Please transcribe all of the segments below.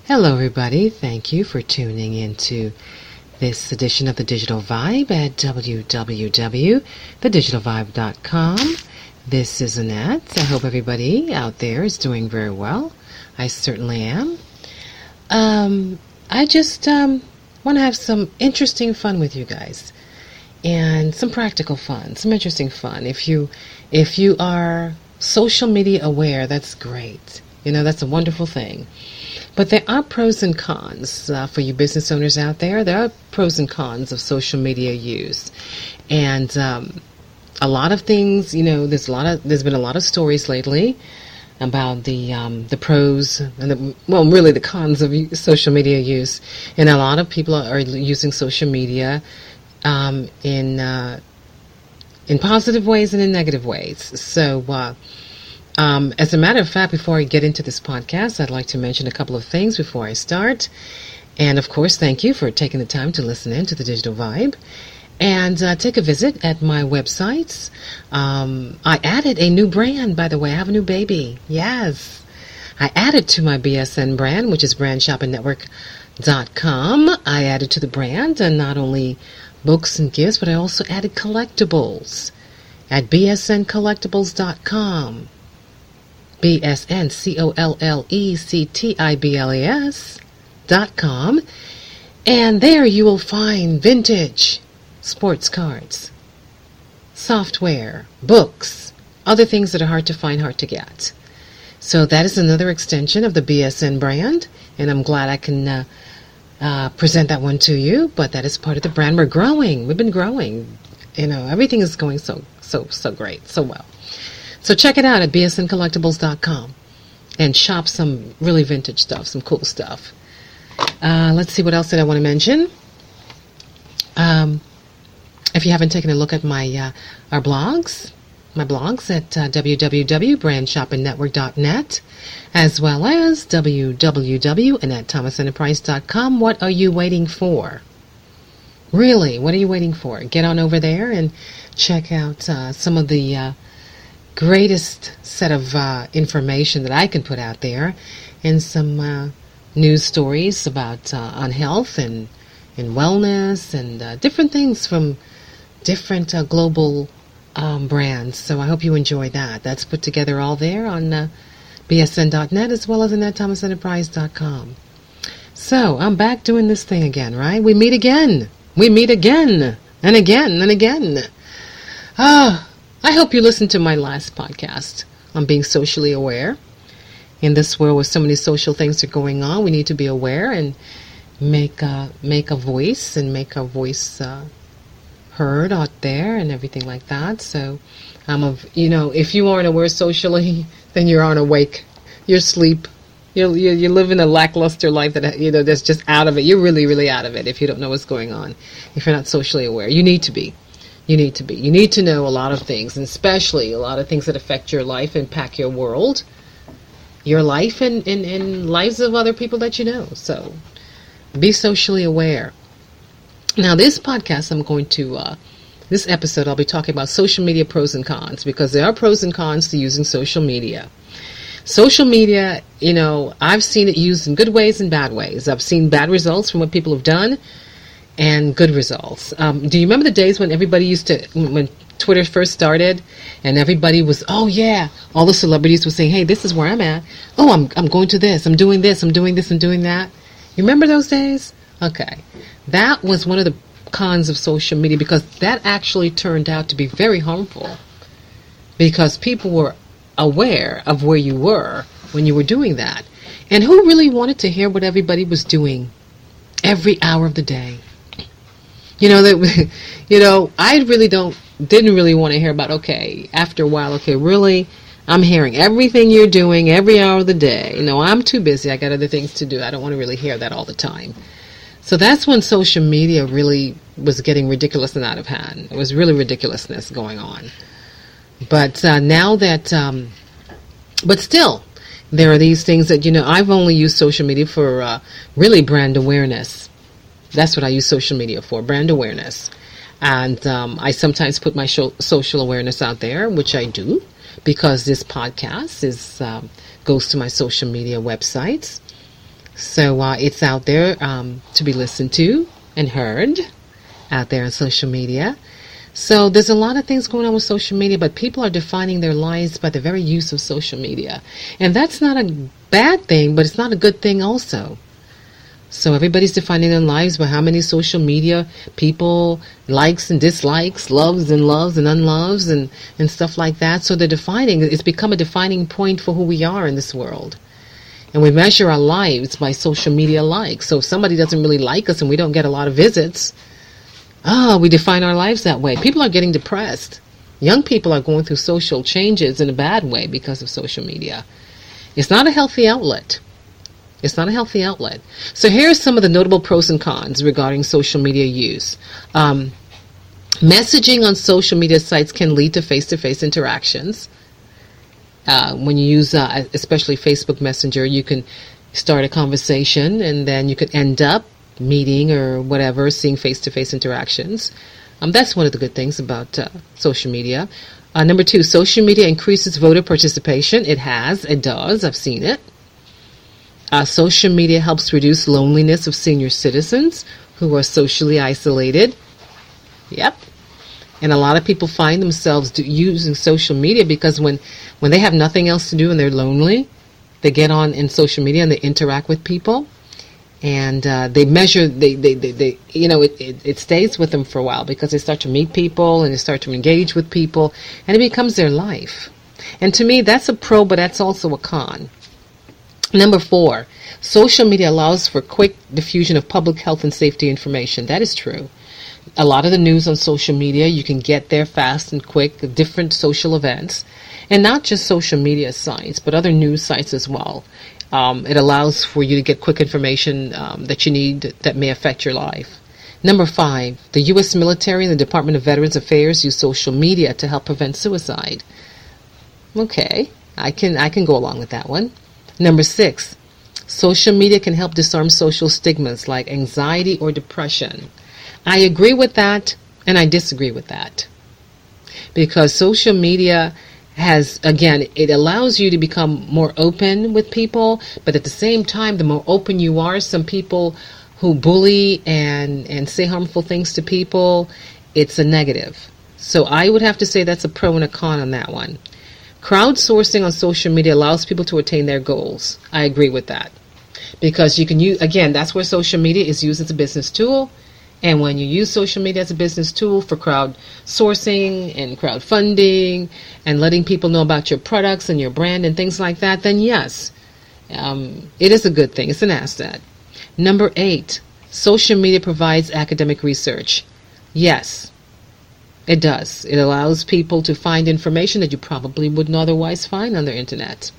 Hello, everybody. Thank you for tuning into this edition of The Digital Vibe at www.thedigitalvibe.com. This is Annette. I hope everybody out there is doing very well. I certainly am. I just want to have some interesting fun with you guys, and some practical fun, some interesting fun. If you are social media aware, that's great. That's a wonderful thing. But there are pros and cons for you business owners out there. There are pros and cons of social media use, and a lot of things. There's been a lot of stories lately about the pros and really the cons of social media use, and a lot of people are using social media in positive ways and in negative ways. So. As a matter of fact, before I get into this podcast, I'd like to mention a couple of things before I start. And of course, thank you for taking the time to listen in to the Digital Vibe. And take a visit at my websites. I added a new brand, by the way. I have a new baby. Yes. I added to my BSN brand, which is brandshoppingnetwork.com. I added to the brand and not only books and gifts, but I also added collectibles at bsncollectibles.com. bsncollectibles.com, and there you will find vintage sports cards, software, books, other things that are hard to find, hard to get. So that is another extension of the BSN brand, and I'm glad I can present that one to you. But that is part of the brand. We're growing. We've been growing. Everything is going so great, so well. So check it out at bsncollectibles.com and shop some really vintage stuff, some cool stuff. Let's see, what else did I want to mention? If you haven't taken a look at my blogs at www.brandshoppingnetwork.net, as well as www.AnnetteThomasEnterprise.com. What are you waiting for? Really, what are you waiting for? Get on over there and check out some of the greatest set of information that I can put out there, and some news stories about on health and wellness and different things from different global brands. So I hope you enjoy that. That's put together all there on bsn.net as well as AnnetteThomasEnterprise.com. So I'm back doing this thing again, right? We meet again and again and again. I hope you listened to my last podcast on being socially aware. In this world where so many social things are going on, we need to be aware and make a voice heard out there and everything like that. So, if you aren't aware socially, then you aren't awake. You're asleep. You're living a lackluster life that that's just out of it. You're really, really out of it if you don't know what's going on. If you're not socially aware, you need to be. You need to know a lot of things, and especially a lot of things that affect your life, impact your world, your life, and lives of other people that you know. So be socially aware. Now, this podcast, this episode, I'll be talking about social media pros and cons, because there are pros and cons to using social media. Social media, I've seen it used in good ways and bad ways. I've seen bad results from what people have done, and good results. Do you remember the days when everybody when Twitter first started, and everybody was, oh yeah, all the celebrities were saying, hey, this is where I'm at. Oh, I'm going to this. I'm doing this. I'm doing this. I'm doing that. You remember those days? Okay. That was one of the cons of social media, because that actually turned out to be very harmful, because people were aware of where you were when you were doing that. And who really wanted to hear what everybody was doing every hour of the day? I really didn't really want to hear about, after a while, really, I'm hearing everything you're doing every hour of the day. I'm too busy. I got other things to do. I don't want to really hear that all the time. So that's when social media really was getting ridiculous and out of hand. It was really ridiculousness going on. But now that, but still, there are these things that, I've only used social media for really brand awareness. That's what I use social media for, brand awareness. And I sometimes put my social awareness out there, which I do, because this podcast goes to my social media websites. So it's out there to be listened to and heard out there on social media. So there's a lot of things going on with social media, but people are defining their lives by the very use of social media. And that's not a bad thing, but it's not a good thing also. So everybody's defining their lives by how many social media people likes and dislikes, loves and unloves and stuff like that. So it's become a defining point for who we are in this world. And we measure our lives by social media likes. So if somebody doesn't really like us and we don't get a lot of visits, we define our lives that way. People are getting depressed. Young people are going through social changes in a bad way because of social media. It's not a healthy outlet. It's not a healthy outlet. So here are some of the notable pros and cons regarding social media use. Messaging on social media sites can lead to face-to-face interactions. When you use, especially Facebook Messenger, you can start a conversation and then you could end up meeting or whatever, seeing face-to-face interactions. That's one of the good things about social media. Number 2, social media increases voter participation. It does. I've seen it. Social media helps reduce loneliness of senior citizens who are socially isolated. Yep. And a lot of people find themselves using social media because when they have nothing else to do and they're lonely, they get on in social media and they interact with people. And they measure, it stays with them for a while because they start to meet people and they start to engage with people and it becomes their life. And to me, that's a pro, but that's also a con. Number 4, social media allows for quick diffusion of public health and safety information. That is true. A lot of the news on social media, you can get there fast and quick, different social events, and not just social media sites, but other news sites as well. It allows for you to get quick information that you need that may affect your life. Number 5, the U.S. military and the Department of Veterans Affairs use social media to help prevent suicide. Okay, I can go along with that one. Number 6, social media can help disarm social stigmas like anxiety or depression. I agree with that and I disagree with that. Because social media it allows you to become more open with people, but at the same time, the more open you are, some people who bully and say harmful things to people, it's a negative. So I would have to say that's a pro and a con on that one. Crowdsourcing on social media allows people to attain their goals. I agree with that. Because you can use, again, that's where social media is used as a business tool. And when you use social media as a business tool for crowdsourcing and crowdfunding and letting people know about your products and your brand and things like that, then yes, it is a good thing. It's an asset. Number 8, social media provides academic research. Yes, it does. It allows people to find information that you probably wouldn't otherwise find on the internet.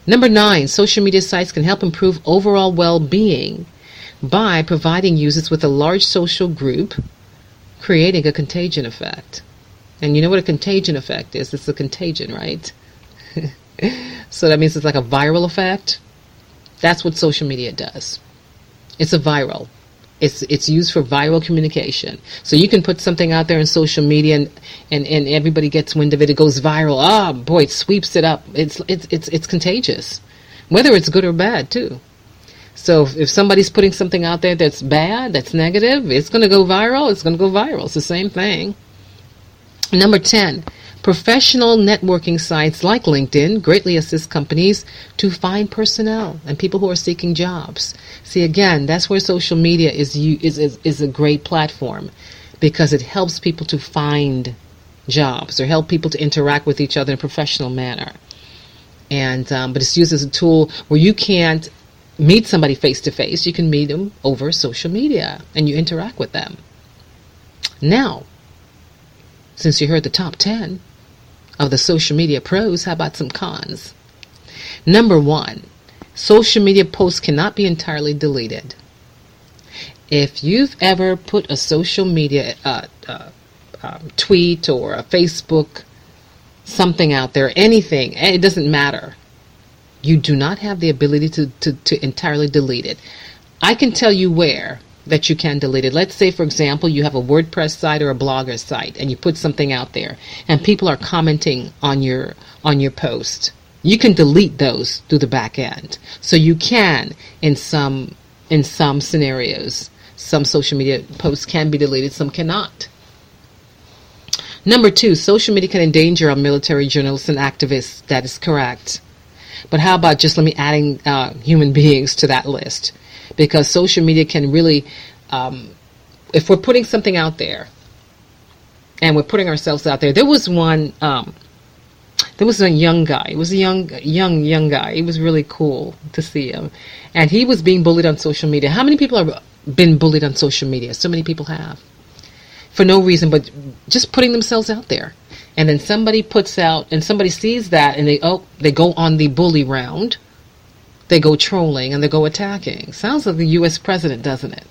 Number 9, social media sites can help improve overall well-being by providing users with a large social group, creating a contagion effect. And you know what a contagion effect is? It's a contagion, right? So that means it's like a viral effect. That's what social media does. It's a viral. It's used for viral communication. So you can put something out there on social media and everybody gets wind of it. It goes viral. Oh boy, it sweeps it up. It's contagious, whether it's good or bad too. So if somebody's putting something out there that's bad, that's negative, it's going to go viral. It's going to go viral. It's the same thing. Number 10, professional networking sites like LinkedIn greatly assist companies to find personnel and people who are seeking jobs. See, again, that's where social media is a great platform because it helps people to find jobs or help people to interact with each other in a professional manner. And but it's used as a tool where you can't meet somebody face to face. You can meet them over social media and you interact with them. Now, since you heard the top 10 of the social media pros, how about some cons? Number 1, social media posts cannot be entirely deleted. If you've ever put a social media tweet or a Facebook something out there, anything, it doesn't matter. You do not have the ability to entirely delete it. I can tell you where that you can delete it. Let's say, for example, you have a WordPress site or a Blogger site and you put something out there and people are commenting on your post. You can delete those through the back end. So you can, in some scenarios, some social media posts can be deleted, some cannot. Number 2, social media can endanger our military, journalists, and activists. That is correct. But how about just adding human beings to that list? Because social media can really, if we're putting something out there, and we're putting ourselves out there. There was a young guy. It was a young guy. It was really cool to see him. And he was being bullied on social media. How many people have been bullied on social media? So many people have. For no reason, but just putting themselves out there. And then somebody puts out, and somebody sees that, and they go on the bully round. They go trolling, and they go attacking. Sounds like the U.S. president, doesn't it?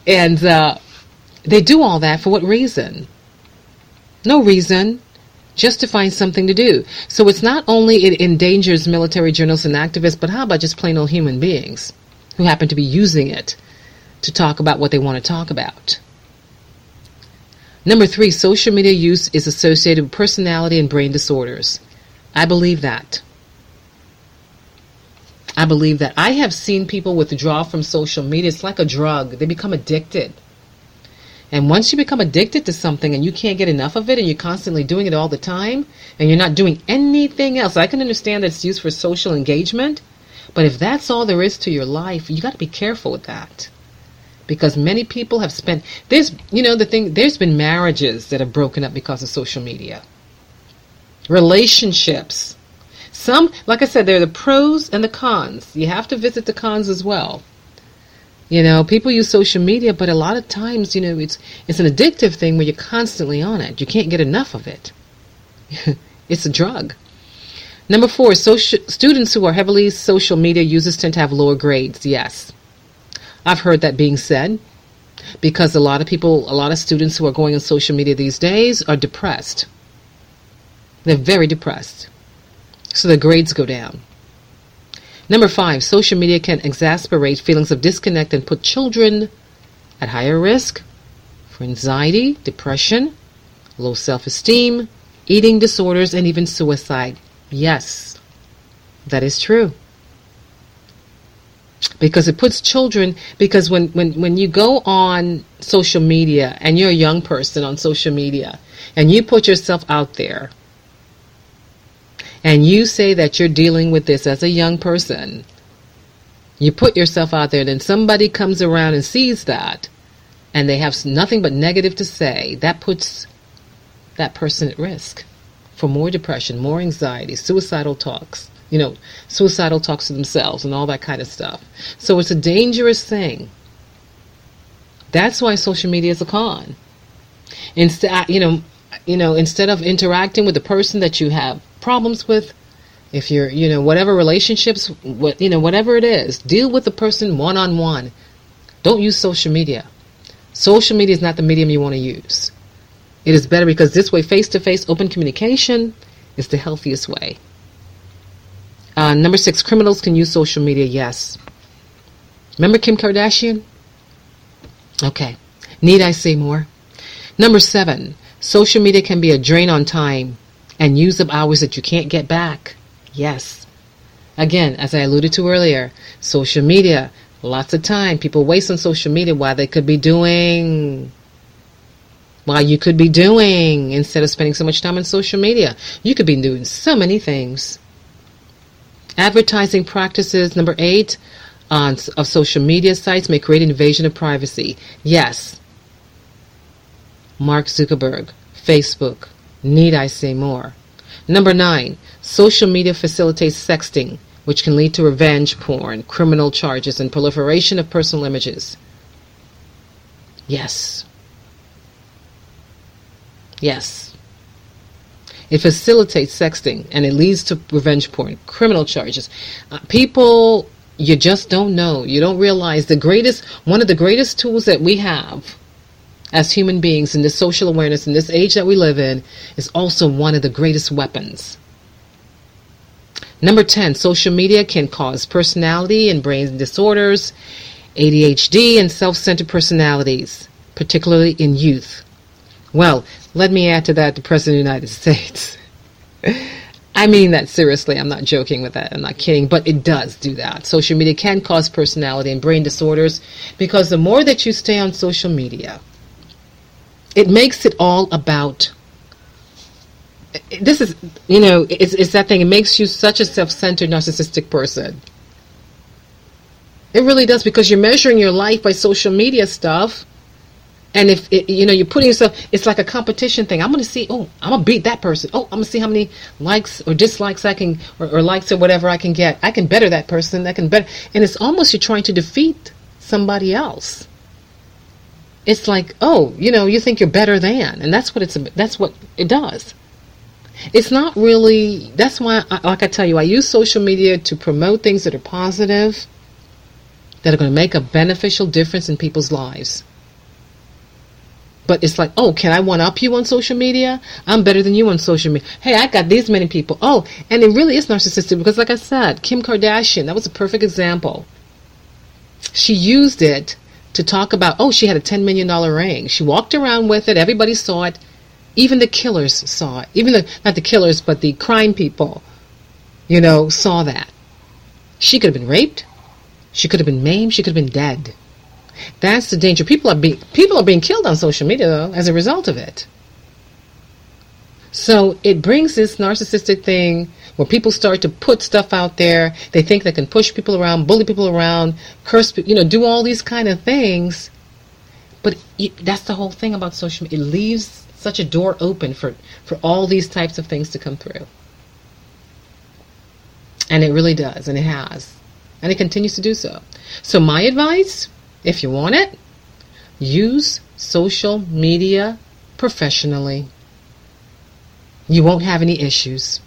And they do all that for what reason? No reason. Just to find something to do. So it's not only it endangers military, journalists, and activists, but how about just plain old human beings who happen to be using it to talk about what they want to talk about? Number 3, social media use is associated with personality and brain disorders. I believe that. I have seen people withdraw from social media. It's like a drug. They become addicted. And once you become addicted to something and you can't get enough of it and you're constantly doing it all the time and you're not doing anything else, I can understand that it's used for social engagement, but if that's all there is to your life, you got to be careful with that. Because many people have spent, there's been marriages that have broken up because of social media. Relationships. Some, like I said, there are the pros and the cons. You have to visit the cons as well. People use social media, but a lot of times, it's an addictive thing where you're constantly on it. You can't get enough of it. It's a drug. Number 4, students who are heavily social media users tend to have lower grades. Yes. I've heard that being said because a lot of students who are going on social media these days are depressed. They're very depressed. So their grades go down. Number 5, social media can exacerbate feelings of disconnect and put children at higher risk for anxiety, depression, low self-esteem, eating disorders, and even suicide. Yes, that is true. Because it puts children, because when you go on social media and you're a young person on social media and you put yourself out there, and you say that you're dealing with this as a young person, you put yourself out there, and then somebody comes around and sees that, and they have nothing but negative to say, that puts that person at risk for more depression, more anxiety, suicidal talks to themselves and all that kind of stuff. So it's a dangerous thing. That's why social media is a con. Instead of interacting with the person that you have problems with, if you're, whatever relationships, whatever it is, deal with the person one-on-one. Don't use social media. Social media is not the medium you want to use. It is better because this way, face-to-face, open communication is the healthiest way. Number 6, criminals can use social media. Yes. Remember Kim Kardashian? Okay. Need I say more? Number 7, social media can be a drain on time and use up hours that you can't get back. Yes. Again, as I alluded to earlier, social media, lots of time. People waste on social media while you could be doing, instead of spending so much time on social media. You could be doing so many things. Advertising practices, number 8, of social media sites may create an invasion of privacy. Yes. Mark Zuckerberg, Facebook. Need I say more? Number 9, social media facilitates sexting, which can lead to revenge porn, criminal charges, and proliferation of personal images. Yes. Yes. It facilitates sexting, and it leads to revenge porn, criminal charges. People, you just don't know. You don't realize one of the greatest tools that we have as human beings in this social awareness, in this age that we live in, is also one of the greatest weapons. Number 10, social media can cause personality and brain disorders, ADHD, and self-centered personalities, particularly in youth. Well, let me add to that the President of the United States. I mean that seriously. I'm not joking with that. I'm not kidding. But it does do that. Social media can cause personality and brain disorders because the more that you stay on social media, it makes it all about, this is, it's that thing. It makes you such a self-centered, narcissistic person. It really does, because you're measuring your life by social media stuff. And if you're putting yourself, it's like a competition thing. I'm going to see, I'm going to beat that person. I'm going to see how many likes or dislikes I can, or likes or whatever I can get. I can better that person. I can better. And it's almost you're trying to defeat somebody else. It's like, you think you're better than. And that's what it does. It's not really, that's why, like I tell you, I use social media to promote things that are positive, that are going to make a beneficial difference in people's lives. But it's like, can I one-up you on social media? I'm better than you on social media. Hey, I got these many people. And it really is narcissistic because, like I said, Kim Kardashian, that was a perfect example. She used it to talk about, she had a $10 million ring. She walked around with it. Everybody saw it. Even the killers saw it. Not the killers, but the crime people, saw that. She could have been raped. She could have been maimed. She could have been dead. That's the danger. People are being killed on social media, though, as a result of it. So it brings this narcissistic thing where people start to put stuff out there. They think they can push people around, bully people around, curse people, do all these kind of things. But that's the whole thing about social media. It leaves such a door open for all these types of things to come through. And it really does, and it has. And it continues to do so. So my advice, if you want it, use social media professionally. You won't have any issues.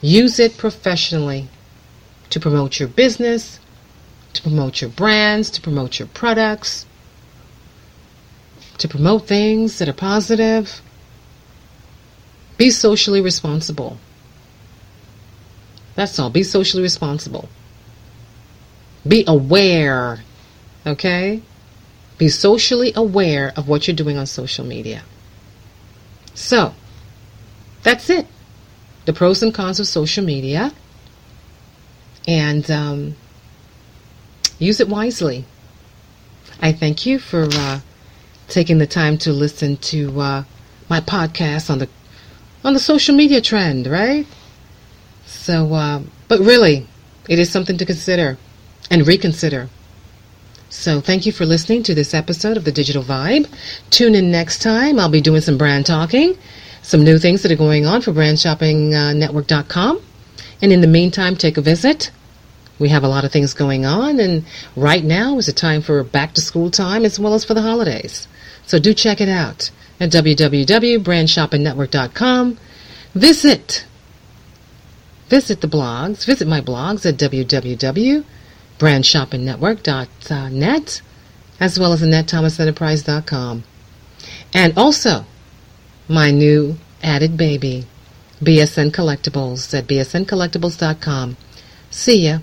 Use it professionally to promote your business, to promote your brands, to promote your products, to promote things that are positive. Be socially responsible. That's all. Be socially responsible. Be aware. Okay? Be socially aware of what you're doing on social media. So, that's it. The pros and cons of social media. And use it wisely. I thank you for taking the time to listen to my podcast on the social media trend, right? So, but really, it is something to consider and reconsider. So thank you for listening to this episode of The Digital Vibe. Tune in next time. I'll be doing some brand talking, some new things that are going on for brandshoppingnetwork.com. And in the meantime, take a visit. We have a lot of things going on, and right now is a time for back to school time as well as for the holidays. So do check it out at www.brandshoppingnetwork.com. Visit the blogs. Visit my blogs at www.brandshoppingnetwork.net as well as AnnetteThomasenterprise.com. And also my new added baby, BSN Collectibles at bsncollectibles.com. See ya.